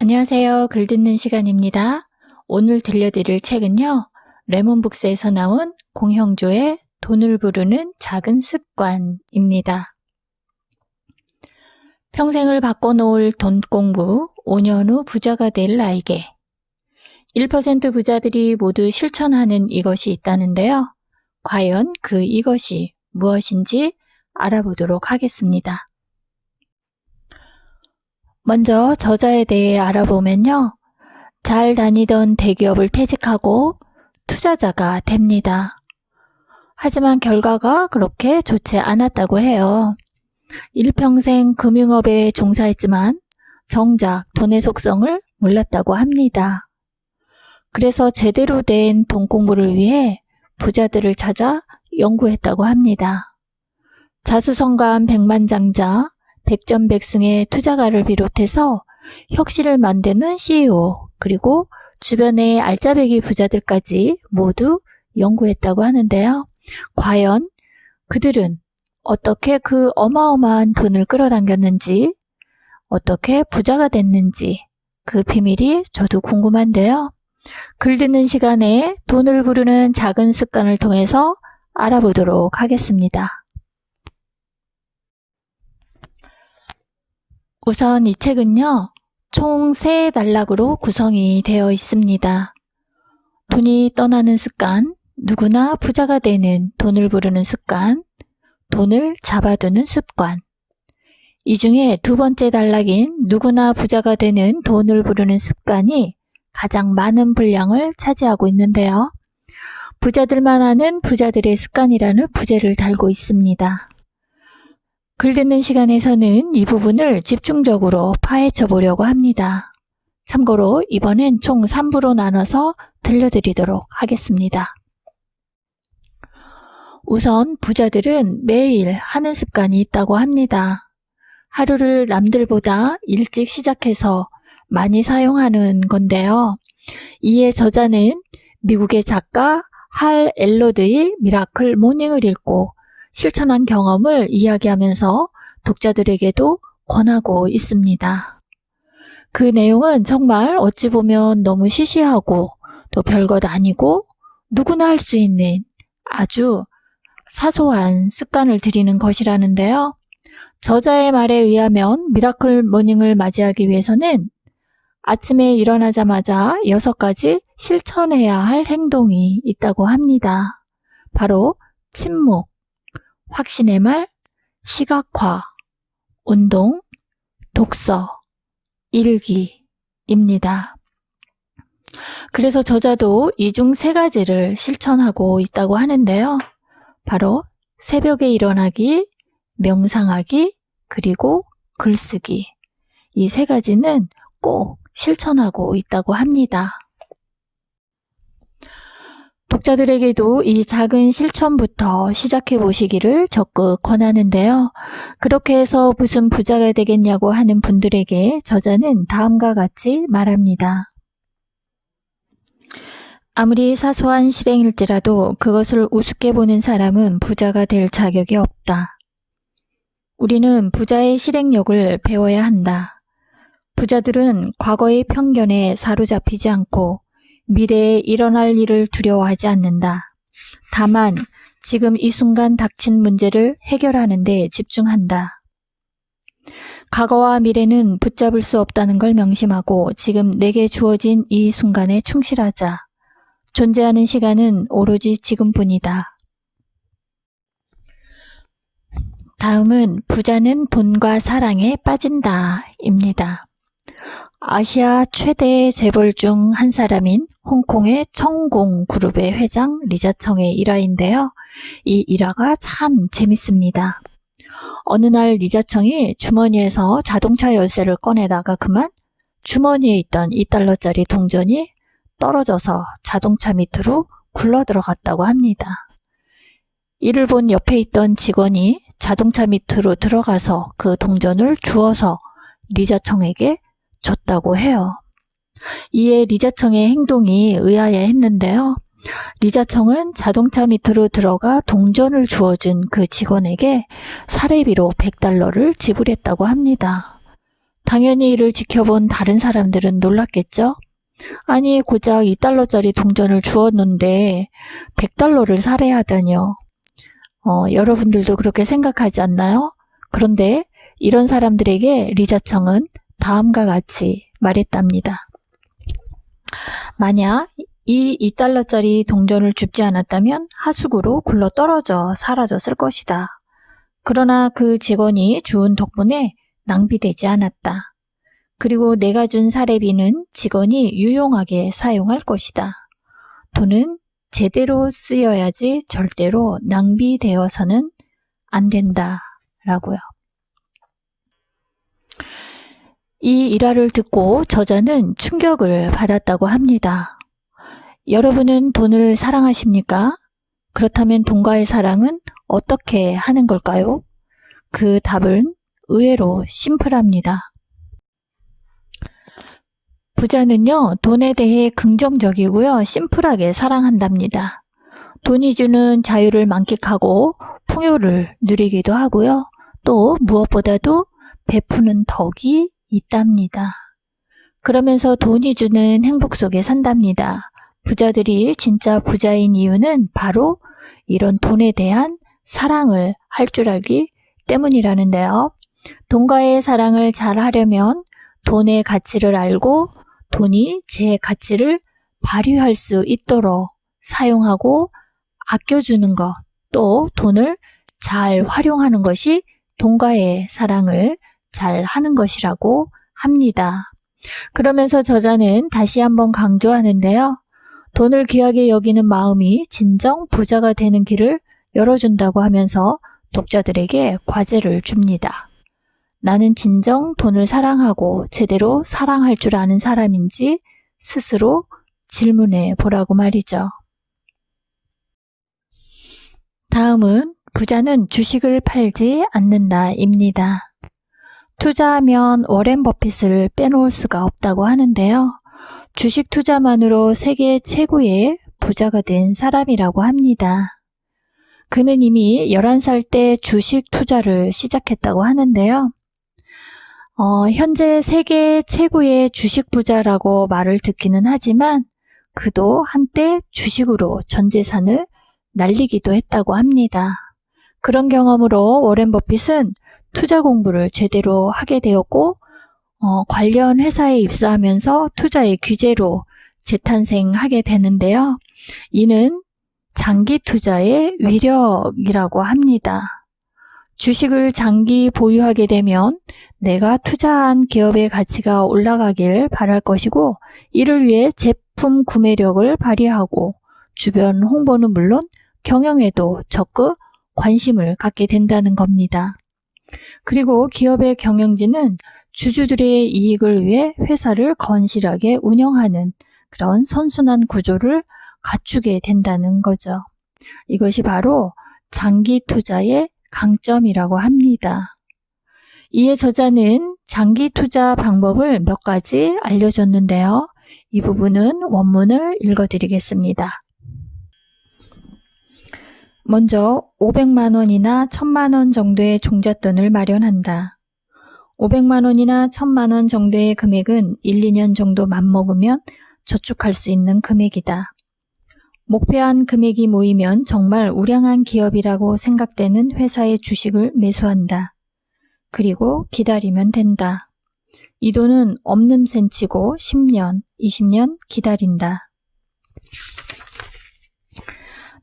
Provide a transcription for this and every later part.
안녕하세요. 글 듣는 시간입니다. 오늘 들려드릴 책은요. 레몬북스에서 나온 공형조의 돈을 부르는 작은 습관입니다. 평생을 바꿔놓을 돈 공부, 5년 후 부자가 될 나에게. 1% 부자들이 모두 실천하는 이것이 있다는데요. 과연 그 이것이 무엇인지 알아보도록 하겠습니다. 먼저 저자에 대해 알아보면요. 잘 다니던 대기업을 퇴직하고 투자자가 됩니다. 하지만 결과가 그렇게 좋지 않았다고 해요. 일평생 금융업에 종사했지만 정작 돈의 속성을 몰랐다고 합니다. 그래서 제대로 된 돈 공부를 위해 부자들을 찾아 연구했다고 합니다. 자수성가한 백만장자, 백전백승의 투자가를 비롯해서 혁신을 만드는 CEO, 그리고 주변의 알짜배기 부자들까지 모두 연구했다고 하는데요. 과연 그들은 어떻게 그 어마어마한 돈을 끌어당겼는지, 어떻게 부자가 됐는지 그 비밀이 저도 궁금한데요. 글 듣는 시간에 돈을 부르는 작은 습관을 통해서 알아보도록 하겠습니다. 우선 이 책은요, 총 3단락으로 구성이 되어 있습니다. 돈이 떠나는 습관, 누구나 부자가 되는 돈을 부르는 습관, 돈을 잡아두는 습관. 이 중에 두 번째 단락인 누구나 부자가 되는 돈을 부르는 습관이 가장 많은 분량을 차지하고 있는데요. 부자들만 아는 부자들의 습관이라는 부제를 달고 있습니다. 글 듣는 시간에서는 이 부분을 집중적으로 파헤쳐 보려고 합니다. 참고로 이번엔 총 3부로 나눠서 들려드리도록 하겠습니다. 우선 부자들은 매일 하는 습관이 있다고 합니다. 하루를 남들보다 일찍 시작해서 많이 사용하는 건데요. 이에 저자는 미국의 작가 할 엘로드의 미라클 모닝을 읽고 실천한 경험을 이야기하면서 독자들에게도 권하고 있습니다. 그 내용은 정말 어찌 보면 너무 시시하고 또 별것 아니고 누구나 할 수 있는 아주 사소한 습관을 들이는 것이라는데요. 저자의 말에 의하면 미라클 모닝을 맞이하기 위해서는 아침에 일어나자마자 6가지 실천해야 할 행동이 있다고 합니다. 바로 침묵, 확신의 말, 시각화, 운동, 독서, 일기입니다. 그래서 저자도 이 중 3가지를 실천하고 있다고 하는데요. 바로 새벽에 일어나기, 명상하기, 그리고 글쓰기. 이 3가지는 꼭 실천하고 있다고 합니다. 독자들에게도 이 작은 실천부터 시작해 보시기를 적극 권하는데요. 그렇게 해서 무슨 부자가 되겠냐고 하는 분들에게 저자는 다음과 같이 말합니다. 아무리 사소한 실행일지라도 그것을 우습게 보는 사람은 부자가 될 자격이 없다. 우리는 부자의 실행력을 배워야 한다. 부자들은 과거의 편견에 사로잡히지 않고 미래에 일어날 일을 두려워하지 않는다. 다만 지금 이 순간 닥친 문제를 해결하는 데 집중한다. 과거와 미래는 붙잡을 수 없다는 걸 명심하고 지금 내게 주어진 이 순간에 충실하자. 존재하는 시간은 오로지 지금뿐이다. 다음은 부자는 돈과 사랑에 빠진다입니다. 아시아 최대 재벌 중 한 사람인 홍콩의 청궁 그룹의 회장 리자청의 일화인데요. 이 일화가 참 재밌습니다. 어느 날 리자청이 주머니에서 자동차 열쇠를 꺼내다가 그만 주머니에 있던 2달러짜리 동전이 떨어져서 자동차 밑으로 굴러 들어갔다고 합니다. 이를 본 옆에 있던 직원이 자동차 밑으로 들어가서 그 동전을 주워서 리자청에게 줬다고 해요. 이에 리자청의 행동이 의아해했는데요. 리자청은 자동차 밑으로 들어가 동전을 주워준 그 직원에게 사례비로 $100를 지불했다고 합니다. 당연히 이를 지켜본 다른 사람들은 놀랐겠죠? 아니, 고작 2달러짜리 동전을 주었는데 100달러를 살해하다뇨. 여러분들도 그렇게 생각하지 않나요? 그런데 이런 사람들에게 리자청은 다음과 같이 말했답니다. 만약 이 2달러짜리 동전을 줍지 않았다면 하수구로 굴러 떨어져 사라졌을 것이다. 그러나 그 직원이 주운 덕분에 낭비되지 않았다. 그리고 내가 준 사례비는 직원이 유용하게 사용할 것이다. 돈은 제대로 쓰여야지 절대로 낭비되어서는 안 된다. 라고요. 이 일화를 듣고 저자는 충격을 받았다고 합니다. 여러분은 돈을 사랑하십니까? 그렇다면 돈과의 사랑은 어떻게 하는 걸까요? 그 답은 의외로 심플합니다. 부자는요, 돈에 대해 긍정적이고요, 심플하게 사랑한답니다. 돈이 주는 자유를 만끽하고 풍요를 누리기도 하고요, 또 무엇보다도 베푸는 덕이 있답니다. 그러면서 돈이 주는 행복 속에 산답니다. 부자들이 진짜 부자인 이유는 바로 이런 돈에 대한 사랑을 할 줄 알기 때문이라는데요. 돈과의 사랑을 잘 하려면 돈의 가치를 알고 돈이 제 가치를 발휘할 수 있도록 사용하고 아껴주는 것, 또 돈을 잘 활용하는 것이 돈과의 사랑을 잘 하는 것이라고 합니다. 그러면서 저자는 다시 한번 강조하는데요. 돈을 귀하게 여기는 마음이 진정 부자가 되는 길을 열어준다고 하면서 독자들에게 과제를 줍니다. 나는 진정 돈을 사랑하고 제대로 사랑할 줄 아는 사람인지 스스로 질문해 보라고 말이죠. 다음은 부자는 주식을 팔지 않는다입니다. 투자하면 워렌 버핏을 빼놓을 수가 없다고 하는데요. 주식 투자만으로 세계 최고의 부자가 된 사람이라고 합니다. 그는 이미 11살 때 주식 투자를 시작했다고 하는데요. 현재 세계 최고의 주식 부자라고 말을 듣기는 하지만 그도 한때 주식으로 전 재산을 날리기도 했다고 합니다. 그런 경험으로 워렌 버핏은 투자 공부를 제대로 하게 되었고 관련 회사에 입사하면서 투자의 규제로 재탄생하게 되는데요. 이는 장기 투자의 위력이라고 합니다. 주식을 장기 보유하게 되면 내가 투자한 기업의 가치가 올라가길 바랄 것이고 이를 위해 제품 구매력을 발휘하고 주변 홍보는 물론 경영에도 적극 관심을 갖게 된다는 겁니다. 그리고 기업의 경영진은 주주들의 이익을 위해 회사를 건실하게 운영하는 그런 선순환 구조를 갖추게 된다는 거죠. 이것이 바로 장기 투자의 강점이라고 합니다. 이에 저자는 장기 투자 방법을 몇 가지 알려줬는데요. 이 부분은 원문을 읽어드리겠습니다. 먼저 500만 원이나 1000만 원 정도의 종잣돈을 마련한다. 500만 원이나 1000만 원 정도의 금액은 1, 2년 정도 맘먹으면 저축할 수 있는 금액이다. 목표한 금액이 모이면 정말 우량한 기업이라고 생각되는 회사의 주식을 매수한다. 그리고 기다리면 된다. 이 돈은 없는 셈치고 10년, 20년 기다린다.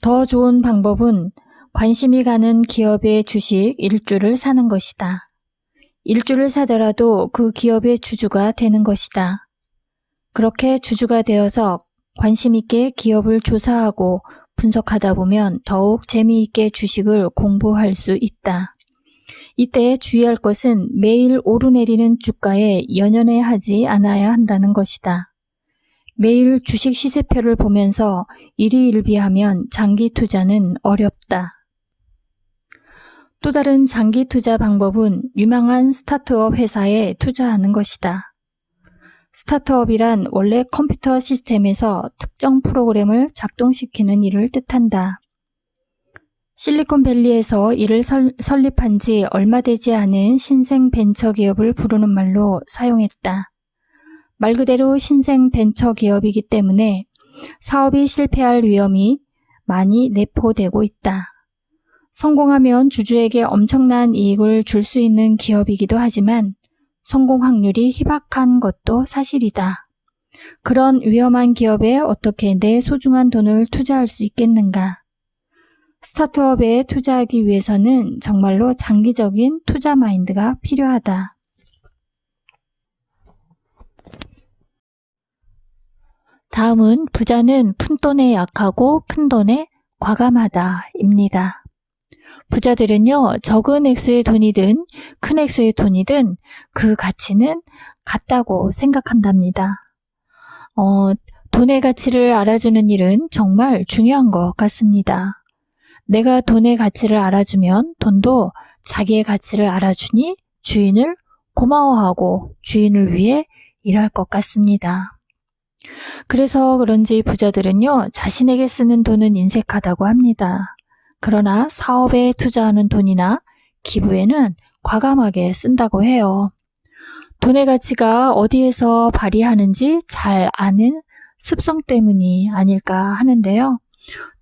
더 좋은 방법은 관심이 가는 기업의 주식 일주를 사는 것이다. 일주를 사더라도 그 기업의 주주가 되는 것이다. 그렇게 주주가 되어서 관심 있게 기업을 조사하고 분석하다 보면 더욱 재미있게 주식을 공부할 수 있다. 이때 주의할 것은 매일 오르내리는 주가에 연연해 하지 않아야 한다는 것이다. 매일 주식 시세표를 보면서 일희일비하면 장기 투자는 어렵다. 또 다른 장기 투자 방법은 유망한 스타트업 회사에 투자하는 것이다. 스타트업이란 원래 컴퓨터 시스템에서 특정 프로그램을 작동시키는 일을 뜻한다. 실리콘밸리에서 이를 설립한 지 얼마 되지 않은 신생 벤처 기업을 부르는 말로 사용했다. 말 그대로 신생 벤처 기업이기 때문에 사업이 실패할 위험이 많이 내포되고 있다. 성공하면 주주에게 엄청난 이익을 줄 수 있는 기업이기도 하지만 성공 확률이 희박한 것도 사실이다. 그런 위험한 기업에 어떻게 내 소중한 돈을 투자할 수 있겠는가? 스타트업에 투자하기 위해서는 정말로 장기적인 투자 마인드가 필요하다. 다음은 부자는 푼돈에 약하고 큰돈에 과감하다입니다. 부자들은요, 적은 액수의 돈이든 큰 액수의 돈이든 그 가치는 같다고 생각한답니다. 돈의 가치를 알아주는 일은 정말 중요한 것 같습니다. 내가 돈의 가치를 알아주면 돈도 자기의 가치를 알아주니 주인을 고마워하고 주인을 위해 일할 것 같습니다. 그래서 그런지 부자들은요, 자신에게 쓰는 돈은 인색하다고 합니다. 그러나 사업에 투자하는 돈이나 기부에는 과감하게 쓴다고 해요. 돈의 가치가 어디에서 발휘하는지 잘 아는 습성 때문이 아닐까 하는데요.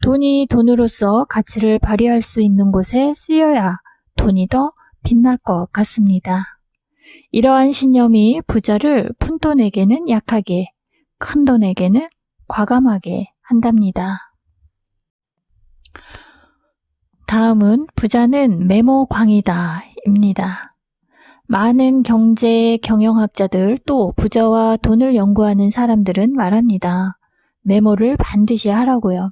돈이 돈으로서 가치를 발휘할 수 있는 곳에 쓰여야 돈이 더 빛날 것 같습니다. 이러한 신념이 부자를 푼돈에게는 약하게, 큰돈에게는 과감하게 한답니다. 다음은 부자는 메모광이다 입니다. 많은 경제 경영학자들 또 부자와 돈을 연구하는 사람들은 말합니다. 메모를 반드시 하라고요.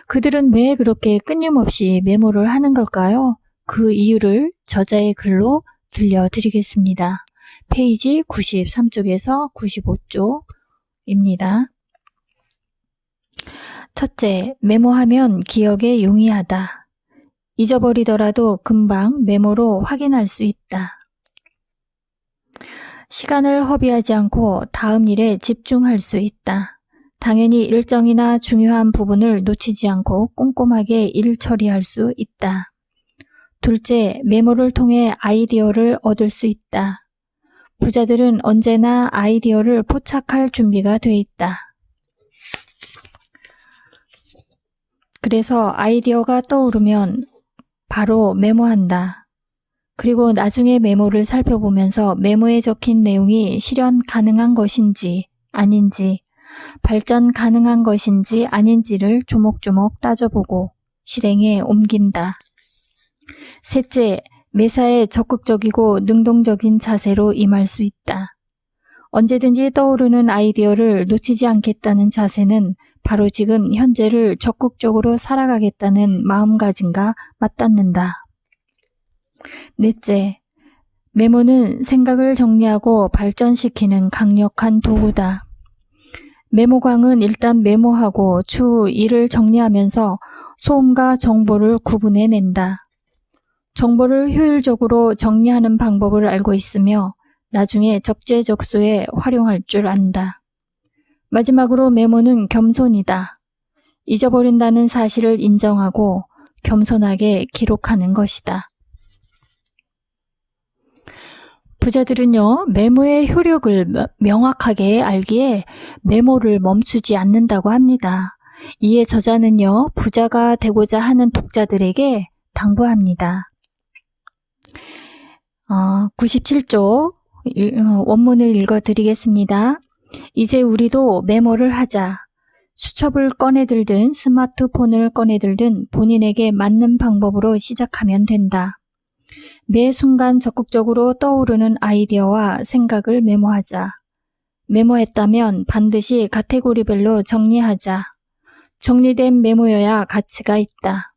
그들은 왜 그렇게 끊임없이 메모를 하는 걸까요? 그 이유를 저자의 글로 들려드리겠습니다. 페이지 93쪽에서 95쪽입니다. 첫째, 메모하면 기억에 용이하다. 잊어버리더라도 금방 메모로 확인할 수 있다. 시간을 허비하지 않고 다음 일에 집중할 수 있다. 당연히 일정이나 중요한 부분을 놓치지 않고 꼼꼼하게 일 처리할 수 있다. 둘째, 메모를 통해 아이디어를 얻을 수 있다. 부자들은 언제나 아이디어를 포착할 준비가 돼 있다. 그래서 아이디어가 떠오르면 바로 메모한다. 그리고 나중에 메모를 살펴보면서 메모에 적힌 내용이 실현 가능한 것인지 아닌지, 발전 가능한 것인지 아닌지를 조목조목 따져보고 실행에 옮긴다. 셋째, 매사에 적극적이고 능동적인 자세로 임할 수 있다. 언제든지 떠오르는 아이디어를 놓치지 않겠다는 자세는 바로 지금 현재를 적극적으로 살아가겠다는 마음가짐과 맞닿는다. 넷째, 메모는 생각을 정리하고 발전시키는 강력한 도구다. 메모광은 일단 메모하고 추후 일을 정리하면서 소음과 정보를 구분해낸다. 정보를 효율적으로 정리하는 방법을 알고 있으며 나중에 적재적소에 활용할 줄 안다. 마지막으로 메모는 겸손이다. 잊어버린다는 사실을 인정하고 겸손하게 기록하는 것이다. 부자들은요, 메모의 효력을 명확하게 알기에 메모를 멈추지 않는다고 합니다. 이에 저자는요, 부자가 되고자 하는 독자들에게 당부합니다. 97쪽 원문을 읽어드리겠습니다. 이제 우리도 메모를 하자. 수첩을 꺼내들든 스마트폰을 꺼내들든 본인에게 맞는 방법으로 시작하면 된다. 매 순간 적극적으로 떠오르는 아이디어와 생각을 메모하자. 메모했다면 반드시 카테고리별로 정리하자. 정리된 메모여야 가치가 있다.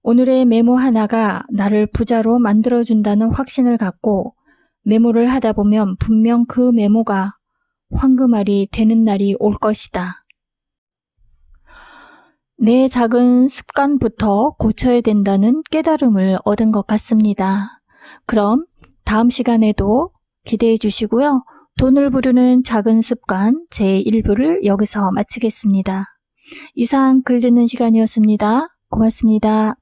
오늘의 메모 하나가 나를 부자로 만들어준다는 확신을 갖고 메모를 하다 보면 분명 그 메모가 황금알이 되는 날이 올 것이다. 내 작은 습관부터 고쳐야 된다는 깨달음을 얻은 것 같습니다. 그럼 다음 시간에도 기대해 주시고요. 돈을 부르는 작은 습관 제1부를 여기서 마치겠습니다. 이상 글 듣는 시간이었습니다. 고맙습니다.